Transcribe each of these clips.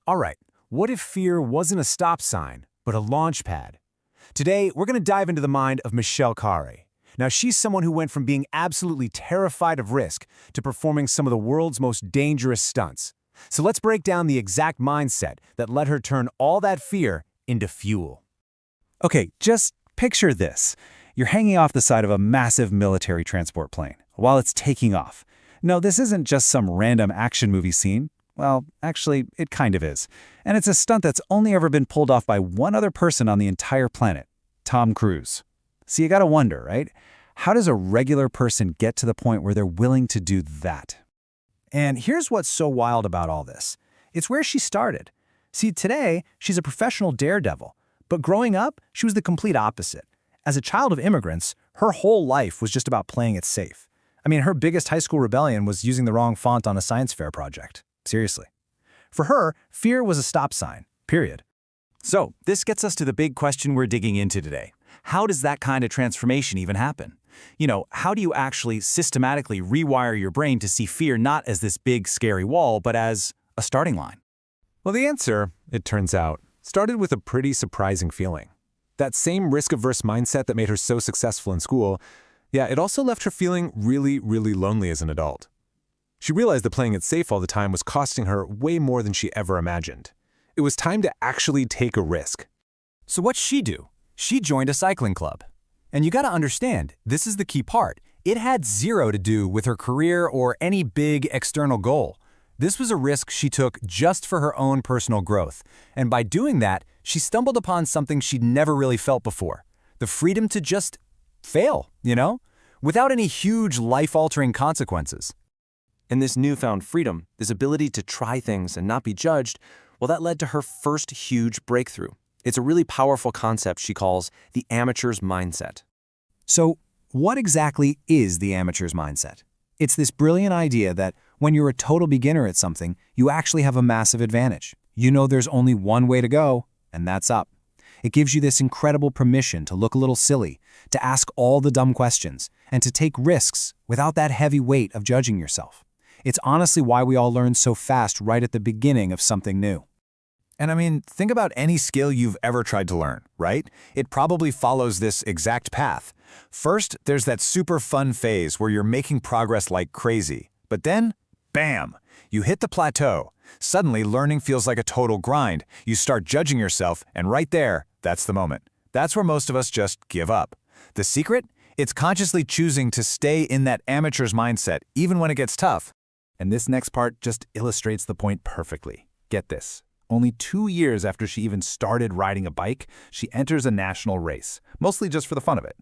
All right, what if fear wasn't a stop sign, but a launch pad? Today, we're going to dive into the mind of Michelle Khare. Now, she's someone who went from being absolutely terrified of risk to performing some of the world's most dangerous stunts. So let's break down the exact mindset that let her turn all that fear into fuel. Okay, just picture this. You're hanging off the side of a massive military transport plane while it's taking off. No, this isn't just some random action movie scene. Well, actually, it kind of is. And it's a stunt that's only ever been pulled off by one other person on the entire planet, Tom Cruise. So you gotta wonder, right? How does a regular person get to the point where they're willing to do that? And here's what's so wild about all this. It's where she started. See, today, she's a professional daredevil. But growing up, she was the complete opposite. As a child of immigrants, her whole life was just about playing it safe. I mean, her biggest high school rebellion was using the wrong font on a science fair project. Seriously. For her, fear was a stop sign, period. So, this gets us to the big question we're digging into today. How does that kind of transformation even happen? How do you actually systematically rewire your brain to see fear not as this big, scary wall, but as a starting line? Well, the answer, it turns out, started with a pretty surprising feeling. That same risk-averse mindset that made her so successful in school, it also left her feeling really, really lonely as an adult. She realized that playing it safe all the time was costing her way more than she ever imagined. It was time to actually take a risk. So what'd she do? She joined a cycling club. And you gotta understand, this is the key part. It had zero to do with her career or any big external goal. This was a risk she took just for her own personal growth. And by doing that, she stumbled upon something she'd never really felt before. The freedom to just fail, without any huge life-altering consequences. And this newfound freedom, this ability to try things and not be judged, well, that led to her first huge breakthrough. It's a really powerful concept she calls the amateur's mindset. So, what exactly is the amateur's mindset? It's this brilliant idea that when you're a total beginner at something, you actually have a massive advantage. You know there's only one way to go, and that's up. It gives you this incredible permission to look a little silly, to ask all the dumb questions, and to take risks without that heavy weight of judging yourself. It's honestly why we all learn so fast right at the beginning of something new. And I mean, think about any skill you've ever tried to learn, right? It probably follows this exact path. First, there's that super fun phase where you're making progress like crazy. But then, bam, you hit the plateau. Suddenly, learning feels like a total grind. You start judging yourself, and right there, that's the moment. That's where most of us just give up. The secret? It's consciously choosing to stay in that amateur's mindset, even when it gets tough. And this next part just illustrates the point perfectly. Get this. Only 2 years after she even started riding a bike, she enters a national race, mostly just for the fun of it.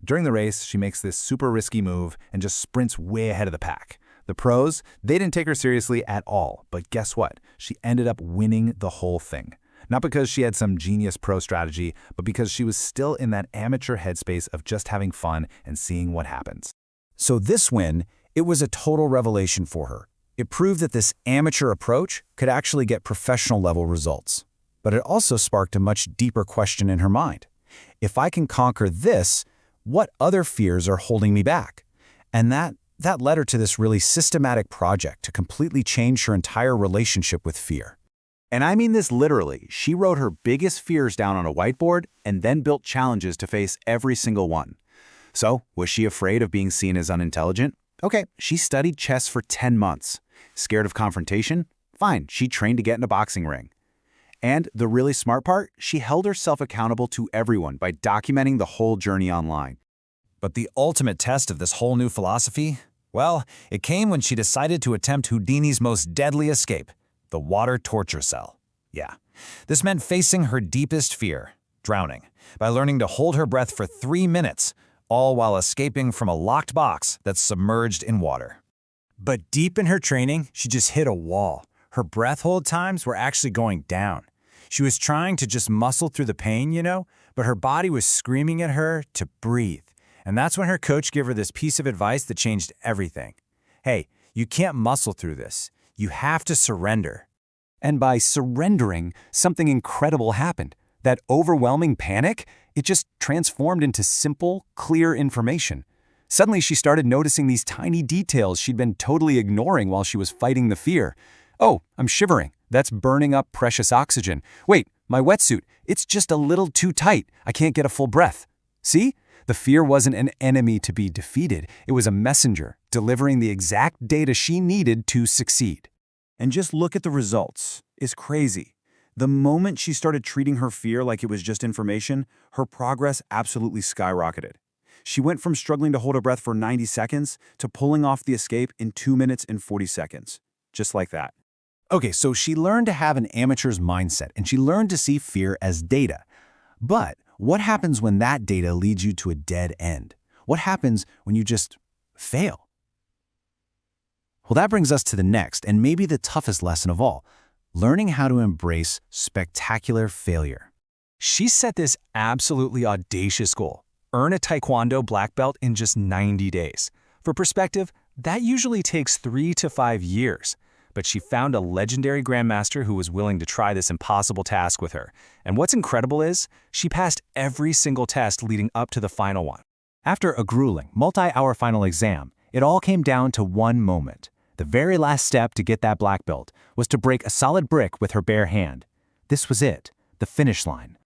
During the race, she makes this super risky move and just sprints way ahead of the pack. The pros, they didn't take her seriously at all, but guess what? She ended up winning the whole thing. Not because she had some genius pro strategy, but because she was still in that amateur headspace of just having fun and seeing what happens. So this win, it was a total revelation for her. It proved that this amateur approach could actually get professional-level results. But it also sparked a much deeper question in her mind. If I can conquer this, what other fears are holding me back? And that led her to this really systematic project to completely change her entire relationship with fear. And I mean this literally. She wrote her biggest fears down on a whiteboard and then built challenges to face every single one. So, was she afraid of being seen as unintelligent? Okay, she studied chess for 10 months. Scared of confrontation? Fine, she trained to get in a boxing ring. And the really smart part, she held herself accountable to everyone by documenting the whole journey online. But the ultimate test of this whole new philosophy? Well, it came when she decided to attempt Houdini's most deadly escape, the water torture cell. Yeah, this meant facing her deepest fear, drowning, by learning to hold her breath for 3 minutes, all while escaping from a locked box that's submerged in water. But deep in her training, she just hit a wall. Her breath hold times were actually going down. She was trying to just muscle through the pain, but her body was screaming at her to breathe. And that's when her coach gave her this piece of advice that changed everything. Hey, you can't muscle through this. You have to surrender. And by surrendering, something incredible happened. That overwhelming panic, it just transformed into simple, clear information. Suddenly, she started noticing these tiny details she'd been totally ignoring while she was fighting the fear. Oh, I'm shivering. That's burning up precious oxygen. Wait, my wetsuit, it's just a little too tight. I can't get a full breath. See? The fear wasn't an enemy to be defeated. It was a messenger, delivering the exact data she needed to succeed. And just look at the results. It's crazy. The moment she started treating her fear like it was just information, her progress absolutely skyrocketed. She went from struggling to hold her breath for 90 seconds to pulling off the escape in 2 minutes and 40 seconds. Just like that. Okay, so she learned to have an amateur's mindset, and she learned to see fear as data. But what happens when that data leads you to a dead end? What happens when you just fail? Well, that brings us to the next and maybe the toughest lesson of all, learning how to embrace spectacular failure. She set this absolutely audacious goal: earn a Taekwondo black belt in just 90 days. For perspective, that usually takes 3 to 5 years. But she found a legendary grandmaster who was willing to try this impossible task with her. And what's incredible is, she passed every single test leading up to the final one. After a grueling, multi-hour final exam, it all came down to one moment. The very last step to get that black belt was to break a solid brick with her bare hand. This was it, the finish line.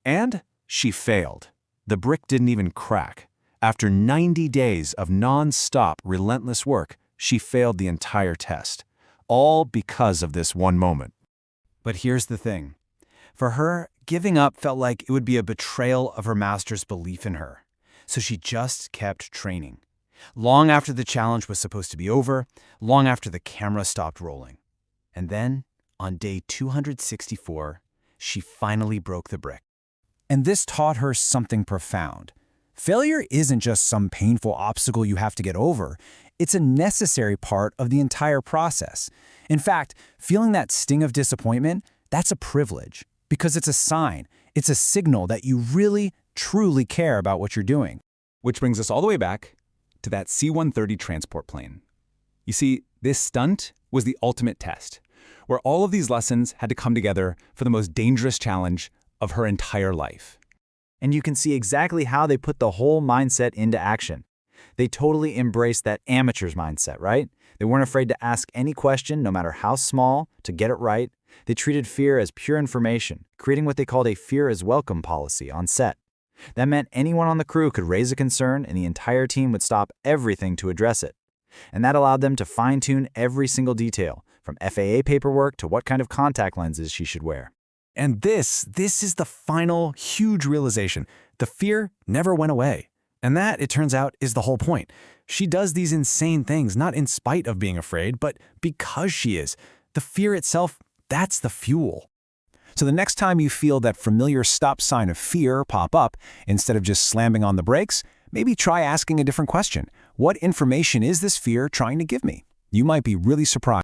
And she failed. The brick didn't even crack. After 90 days of non-stop, relentless work, she failed the entire test. All because of this one moment. But here's the thing. For her, giving up felt like it would be a betrayal of her master's belief in her. So she just kept training. Long after the challenge was supposed to be over, long after the camera stopped rolling. And then, on day 264, she finally broke the brick. And this taught her something profound. Failure isn't just some painful obstacle you have to get over. It's a necessary part of the entire process. In fact, feeling that sting of disappointment, that's a privilege, because it's a sign, it's a signal that you really, truly care about what you're doing. Which brings us all the way back to that C-130 transport plane. You see, this stunt was the ultimate test, where all of these lessons had to come together for the most dangerous challenge of her entire life. And you can see exactly how they put the whole mindset into action. They totally embraced that amateur's mindset, right? They weren't afraid to ask any question, no matter how small, to get it right. They treated fear as pure information, creating what they called a fear is welcome policy on set. That meant anyone on the crew could raise a concern and the entire team would stop everything to address it. And that allowed them to fine-tune every single detail, from FAA paperwork to what kind of contact lenses she should wear. And this is the final huge realization. The fear never went away. And that, it turns out, is the whole point. She does these insane things not in spite of being afraid, but because she is. The fear itself, that's the fuel. So the next time you feel that familiar stop sign of fear pop up, instead of just slamming on the brakes, maybe try asking a different question. What information is this fear trying to give me? You might be really surprised.